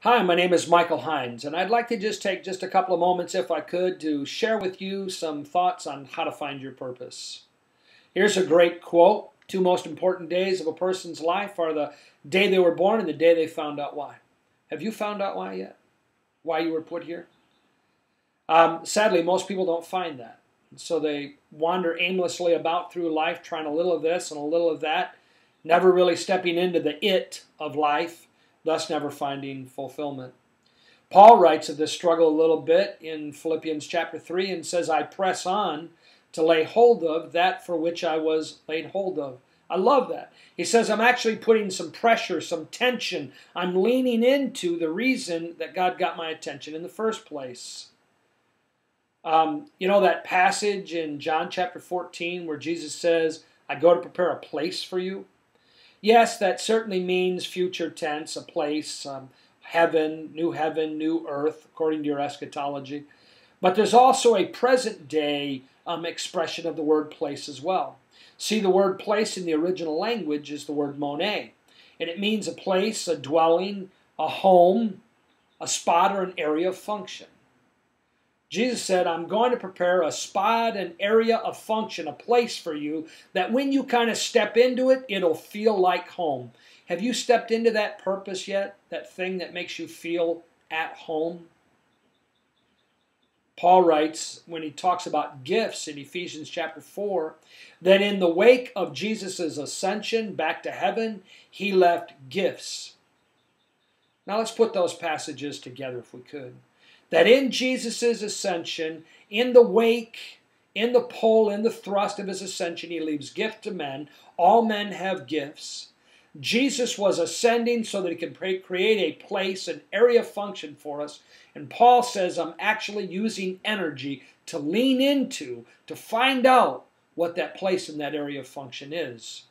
Hi, my name is Michael Hines, and I'd like to just take a couple of moments, if I could, to share with you some thoughts on how to find your purpose. Here's a great quote. Two most important days of a person's life are the day they were born and the day they found out why. Have you found out why yet? Why you were put here? Sadly, most people don't find that. So they wander aimlessly about through life, trying a little of this and a little of that, never really stepping into the it of life, thus never finding fulfillment. Paul writes of this struggle a little bit in Philippians chapter 3 and says, I press on to lay hold of that for which I was laid hold of. I love that. He says, I'm actually putting some pressure, some tension. I'm leaning into the reason that God got my attention in the first place. You know that passage in John chapter 14 where Jesus says, I go to prepare a place for you? Yes, that certainly means future tense, a place, heaven, new earth, according to your eschatology. But there's also a present day expression of the word place as well. See, the word place in the original language is the word monet. And it means a place, a dwelling, a home, a spot, or an area of function. Jesus said, I'm going to prepare a spot, an area of function, a place for you that when you kind of step into it, it'll feel like home. Have you stepped into that purpose yet? That thing that makes you feel at home? Paul writes, when he talks about gifts in Ephesians chapter 4, that in the wake of Jesus' ascension back to heaven, he left gifts. Now let's put those passages together if we could. That in Jesus' ascension, in the wake, in the pull, in the thrust of his ascension, he leaves gift to men. All men have gifts. Jesus was ascending so that he could create a place, an area of function for us. And Paul says, I'm actually using energy to lean into, to find out what that place in that area of function is.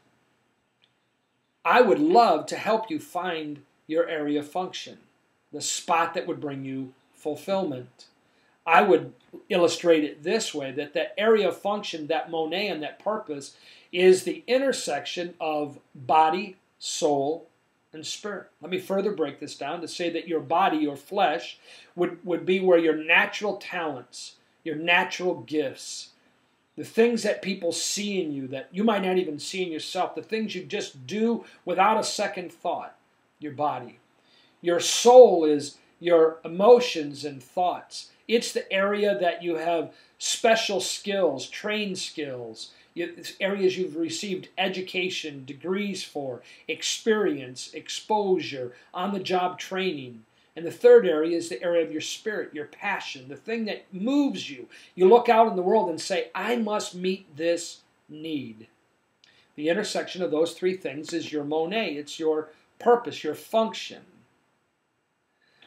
I would love to help you find your area of function, the spot that would bring you fulfillment. I would illustrate it this way, that that area of function, that monet and that purpose, is the intersection of body, soul, and spirit. Let me further break this down to say that your body, your flesh, would be where your natural talents, your natural gifts, the things that people see in you that you might not even see in yourself, the things you just do without a second thought, your body. Your soul is your emotions and thoughts. It's the area that you have special skills, trained skills, areas you've received education, degrees for, experience, exposure, on-the-job training. And the third area is the area of your spirit, your passion, the thing that moves you. You look out in the world and say, I must meet this need. The intersection of those three things is your monet. It's your purpose, your function.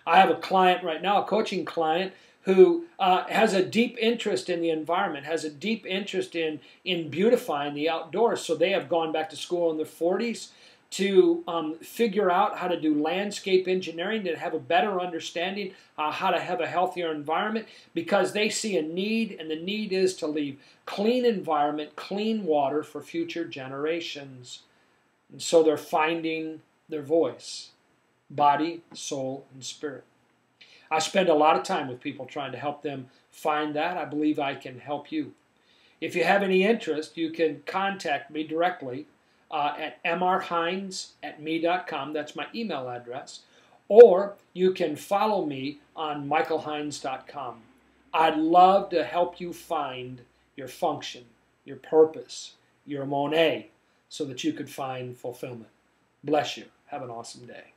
I have a client right now, a coaching client, who has a deep interest in the environment, has a deep interest in beautifying the outdoors. So they have gone back to school in their 40s to figure out how to do landscape engineering, to have a better understanding how to have a healthier environment, because they see a need, and the need is to leave clean environment, clean water for future generations. And so they're finding their voice. Body, soul, and spirit. I spend a lot of time with people trying to help them find that. I believe I can help you. If you have any interest, you can contact me directly at mrhines@me.com. That's my email address. Or you can follow me on michaelhines.com. I'd love to help you find your function, your purpose, your monet, so that you could find fulfillment. Bless you. Have an awesome day.